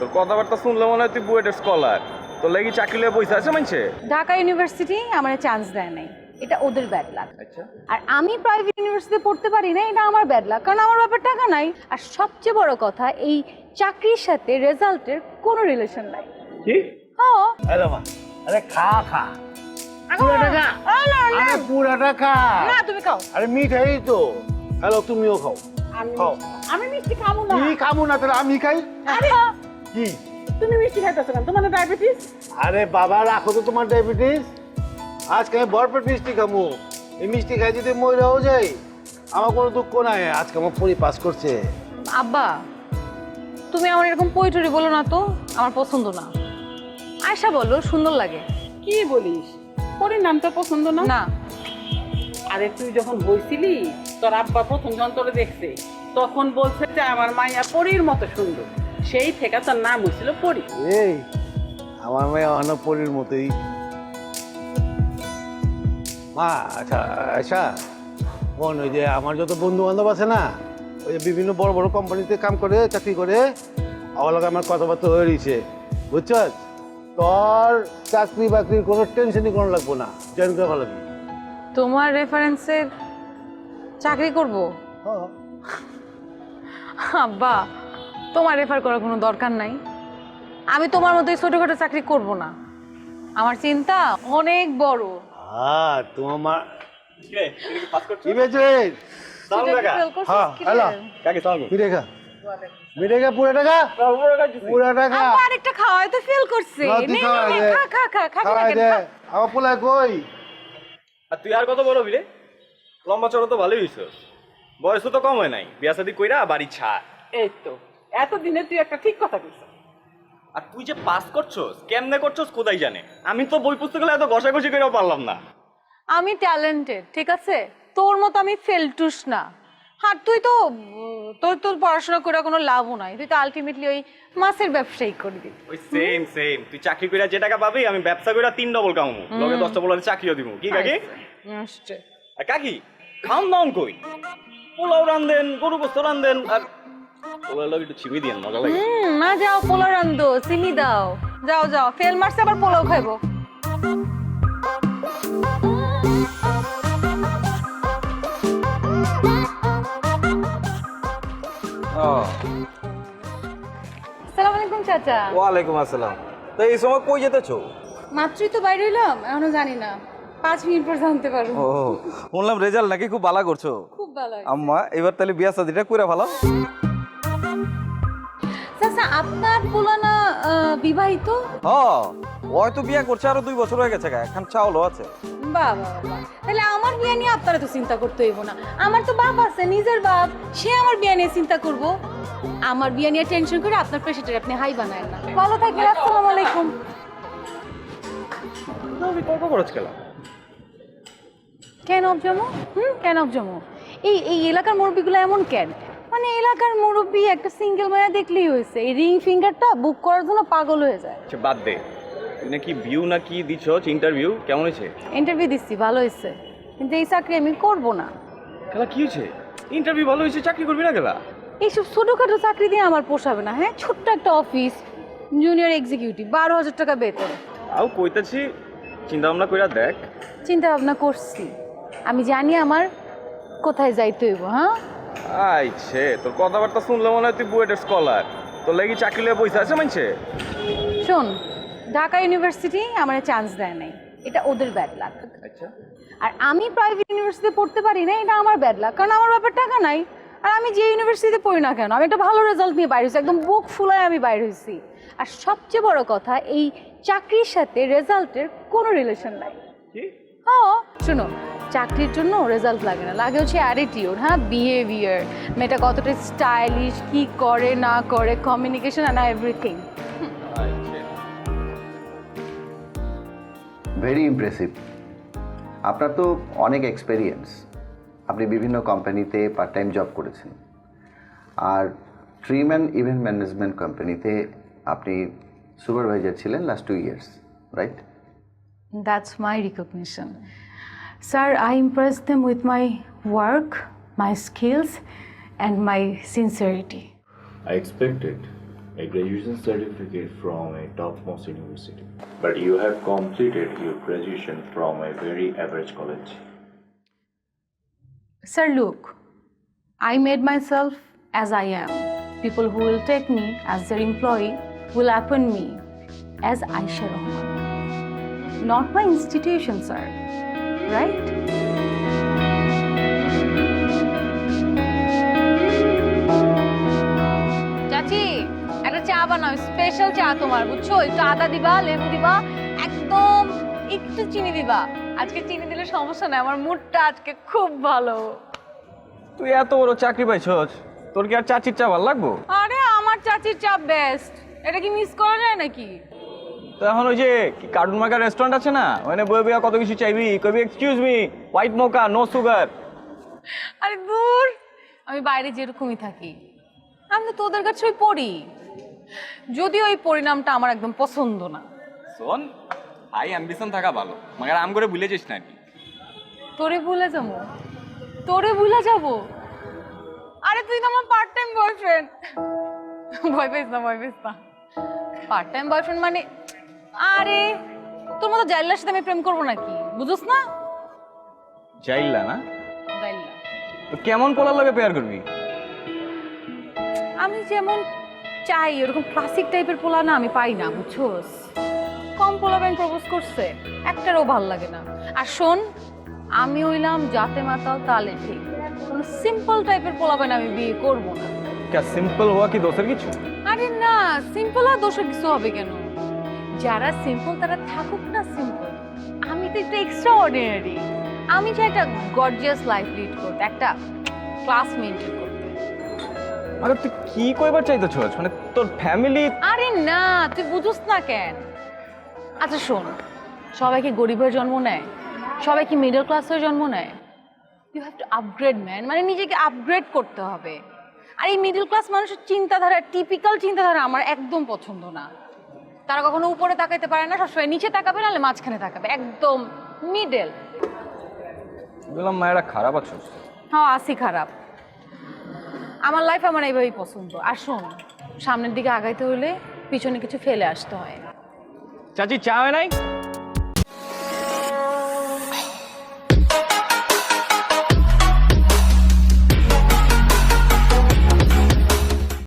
তোর কথাবার্তা শুনলে মনে হয় তুই বুয়েটের স্কলার। তোর লাগি চাকরি লিয়ে পয়সা আছে মানছে। ঢাকা ইউনিভার্সিটি আমার চান্স দেয় নাই, এটা ওদের ব্যাড লাক। আচ্ছা, আর আমি প্রাইভেট ইউনিভার্সিটিতে পড়তে পারি না, এটা আমার ব্যাড লাক, কারণ আমার বাপের টাকা নাই। আর সবচেয়ে বড় কথা, এই চাকরির সাথে রেজাল্টের কোনো রিলেশন নাই। কি? হ্যাঁ। হ্যালো মা, আরে খা খা, পুরাটা খা, আরে পুরাটা খা। না তুমি খাও। আরে মিঠাই তো। হ্যালো, তুমিও খাও। খাও। আমি মিষ্টি খাবো না। কি খাবো না তাহলে আমি খাই? আরে কি? তুমি মিষ্টি খাইতেছো কেন? তোমার ডায়াবেটিস? আরে বাবা, রাখো তো তোমার ডায়াবেটিস। আজকে আমি ভরপেট মিষ্টি খাবো। এই মিষ্টি খাই যদি মরেও যাই আমার কোনো দুঃখ নাই। আজকে আমার পরি পাস করছে। আব্বা, তুমি আমার এরকম পোয়েটরি বলো না তো, আমার পছন্দ না। আয়শা বলো, সুন্দর লাগে। কি বলিস? পরীর নামটা পছন্দ না? না। আরে তুই যখন বইছিলি, তোর আব্বা প্রথম যখন তোরে দেখছে তখন বলছে যে আমার মাইয়া পরীর মতো সুন্দর। সেই থেকে তোর নাম হয়েছিল পরী। এই আমার মেয়ে অন্য পরির মতোই। মা, আচ্ছা আচ্ছা বোন, ওই যে আমার যত বন্ধু বান্ধব আছে না, ওই যে বিভিন্ন বড় বড় কোম্পানিতে কাম করে, চাকরি করে, আমার লগে আমার কথাবার্তা হয়ে রয়েছে, বুঝছ? তোর চাকরি বাকরির কোনো টেনশনই কোনো লাগবো না, জয়েন করে ভালো। তোমার রেফারেন্সে চাকরি করব? আব্বা, তোমার রেফার করার কোনো দরকার নাই। আমি তোমার মতো এই ছোটখাটো চাকরি করব না। আমার চিন্তা অনেক বড়। হ্যাঁ, তোমার কি বেচে? হ্যাঁ, হ্যালো মিরেগা, মিরেগা পুরা টাকা, পুরা টাকা। আব্বা আরেকটা খাওয়াই তো ফেল করছে। নে নে নে, খা খা খা, খাবি না কেন? খা। আমার পোলা কই? আর তুই আর কত বড় হবি রে? লম্বা চড়া তো ভালোই হইছ, বয়সও তো কম হয় নাই। বিয়া শাদি কইরা বাড়ি ছাড়। এই তো এতদিনে তুই একটা ঠিক কথা কইছ। আর তুই যে পাস করছস, কেমনে করছস খোদাই জানে। আমি তো বই পুস্তকে এত ঘষাঘষি করেও পারলাম না। আমি ট্যালেন্টেড, ঠিক আছে? তোর মতো আমি ফেলটুস না। হ্যাঁ, তুই তো তোর পড়াশোনা করে কোনো লাভও নাই। তুই তো আলটিমেটলি ওই মাছের ব্যবসায়ী করবি। ওই সেম সেম, তুই চাকরি কইরা যে টাকা পাবি আমি ব্যবসা কইরা 3 ডবল কামাবো, লগে 10টা বলার চাকরিও দিব। কি কাকি? নিশ্চয়। আর কাকি খাওন দাওন কই? পোলাও রান্ধেন, গরু গোস্ত রান্ধেন, আর ওগুলো লগে একটু চিবি দিয়েন, মজা লাগে। না, যাও পোলাও রান্ধো, চিনি দাও। যাও যাও, ফেল মারছে আবার পোলাও খাইবো। আসসালামু আলাইকুম চাচা। ওয়ালাইকুম আসসালাম। তো এই সময় কই যেতেছো? মাত্রই তো বাইরে হইলাম, এখনো জানি না। 5 মিনিট পর জানতে পারবো। ও, শুনলাম রেজাল্ট নাকি খুব ভালো করছো। খুব ভালো। আম্মা, এবার তাহলে বিয়া শাদিটা কইরা ভালো। চাচা, আপনার পোলানা বিবাহিত? হ্যাঁ, ওই তো বিয়া করছে, আরো 2 বছর হয়ে গেছে, এখন চাওলো আছে। বাবা বাবা, তাহলে আমার বিয়ে নিয়ে আপনারা তো চিন্তা করতে হইব না। আমার তো বাপ আছে, নিজের বাপ, সে আমার বিয়ে নিয়ে চিন্তা করব। আমার বিয়ে নিয়ে টেনশন করে আপনার প্রেশারটা আপনি হাই বানায় না। ভালো থাকবেন। আসসালামু আলাইকুম। তুমি কত খরচ খেলা? কেন অবজমো? কেন অবজমো? এই এলাকার মুরব্বীগুলো এমন কেন? মানে এলাকার মুরব্বী একটা সিঙ্গেল মায়া দেখলেই হয়েছে, এই রিং ফিঙ্গারটা বুক করার জন্য পাগল হয়ে যায়। আচ্ছা বাদ দে, তুই নাকি ভিউ নাকি দিছস ইন্টারভিউ, কেমন হয়েছে? ইন্টারভিউ দিচ্ছি, ভালো হয়েছে, কিন্তু এই চাকরি আমি করব না। খেলা কি হয়েছে? ইন্টারভিউ ভালো হয়েছে, চাকরি করবি না খেলা? এইসব ছোটোখাটো চাকরি দিয়ে আমার পোষাবে না। হ্যাঁ, ছোট্ট একটা অফিস, জুনিয়র এক্সিকিউটিভ, 12,000 টাকা বেতন। আও কইতাছি, চিন্তা ভাবনা কইরা দেখ। চিন্তা ভাবনা করছি, আমি জানি আমার কোথায় যাইতে হইব। হ্যাঁ, আইছে তোর কথাবার্তা শুনলে মনে হয় তুই বুয়েটের স্কলার। তোর লাগি চাকরি লিয়ে পয়সা আছে মানছে। শোন, ঢাকা ইউনিভার্সিটি আমার চান্স দেয় নাই, এটা ওদের ব্যাড লাক। আচ্ছা, আর আমি প্রাইভেট ইউনিভার্সিটিতে পড়তে পারি না, এটা আমার ব্যাড লাক, কারণ আমার বাপের টাকা নাই। আর আমি যে ইউনিভার্সিটিতে পড়ি না কেন, আমি একটা ভালো রেজাল্ট নিয়ে বাইরে হয়েছি, একদম বুক ফুলায় আমি বাইরে হয়েছি। আর সবচেয়ে বড় কথা, এই চাকরির সাথে রেজাল্টের কোনো রিলেশন নাই। কি? হ্যাঁ, শোনো, চাকরির জন্য রেজাল্ট লাগে না, লাগে হচ্ছে অ্যাটিটিউড, হ্যাঁ, বিহেভিয়ার, মেয়েটা কতটা স্টাইলিশ, কি করে না করে, communication and everything. Very impressive. আপনার তো অনেক এক্সপেরিয়েন্স, আপনি বিভিন্ন কোম্পানিতে পার্ট টাইম জব করেছেন, আর ট্রিম্যান ইভেন্ট ম্যানেজমেন্ট কোম্পানিতে আপনি সুপারভাইজার ছিলেন last 2 years, right? That's my recognition. Sir, I impressed them with my work, my skills, and my sincerity. I expected. a graduation certificate from a topmost university. But you have completed your graduation from a very average college. Sir, look, I made myself as I am. People who will take me as their employee will appoint me as Aisha Rahman. Not my institution, sir. Right? চাচি একটা চা বানাও, special চা তোমার, বুঝছো? একটু আদা দিবা, লেবু দিবা, একদম একটু চিনি দিবা। আজকে চিনি দিলে সমস্যা নাই, আমার মুডটা আজকে খুব ভালো। তুই এত বড় চাকরি পাইছস, তোর কি আর চাচির চা ভালো লাগবো? আরে আমার চাচির চা বেস্ট, এটা কি মিস করা যায় নাকি? তো এখন ওই যে কার্টুন মার্কার রেস্টুরেন্ট আছে না, ওখানে বই বইয়া কত কিছু চাইবি, কবি এক্সকিউজ মি, হোয়াইট মোকা, নো সুগার। আরে দূর, আমি বাইরে যেরকমই থাকি, আমি তো তোদের কাছেই পড়ি, যদিও এই পরিণামটা আমার একদম পছন্দ না। শোন, হাই অ্যাম্বিশন থাকা ভালো, মাগার আম করে ভুলে যাস না। তোরে ভুলে যাবো? তোরে ভুলে যাবো? আরে তুই তো আমার পার্ট টাইম বয়ফ্রেন্ড। ভয় পেস না, ভয় পেস না। পার্ট টাইম বয়ফ্রেন্ড মানে, আরে তোর মতো জাইলার সাথে আমি প্রেম করবো নাকি, বুঝোস না? চাইলা না? জাইলা তো কেমন পোলার লগে পেয়ার করবি? আমি যেমন চাই ওরকম ক্লাসিক টাইপের পোলা না আমি পাই না, বুঝছোস? কম পোলাবেন প্রপোজ করছে, একটারও ভাল লাগে না। আর শোন, আমি হইলাম জাতে মাতাল তালে ঠিক, কোনো সিম্পল টাইপের পোলাবেন আমি বিয়ে করবো না। কে সিম্পল হওয়া কি দোষের কিছু? আরে না, সিম্পল আর দোষের কিছু হবে কেন? যারা সিম্পল তারা থাকুক না সিম্পল, আমি তো একটু এক্সট্রা অর্ডিনারি। আমি চাই একটা গর্জিয়াস লাইফ লিড করতে, একটা ক্লাস মেনটেন করতে। আরে তুই কি কইবার চাইতেছস, মানে তোর ফ্যামিলি? আরে না, তুই বুঝোস না কেন? আচ্ছা শোন, সবাই কি গরিবের জন্ম নেয়? সবাই কি মিডল ক্লাসের জন্ম নেয়? You have to upgrade man, মানে নিজেকে আপগ্রেড করতে হবে। আর এই মিডল ক্লাস মানুষের চিন্তাধারা, টিপিক্যাল চিন্তাধারা আমার একদম পছন্দ না। তারা কখনো উপরে তাকাইতে পারে না, সবসময় নিচে তাকাবে, নাহলে মাঝখানে তাকাবে, একদম মিডল। বললাম মায়েরা খারাপ আছস? হ্যাঁ, আসি খারাপ। আমার লাইফ আমার এইভাবেই পছন্দ। আর শোন, সামনের দিকে আগাইতে হলে পিছনে কিছু ফেলে আসতে হয়। চাচি চা হয় নাই?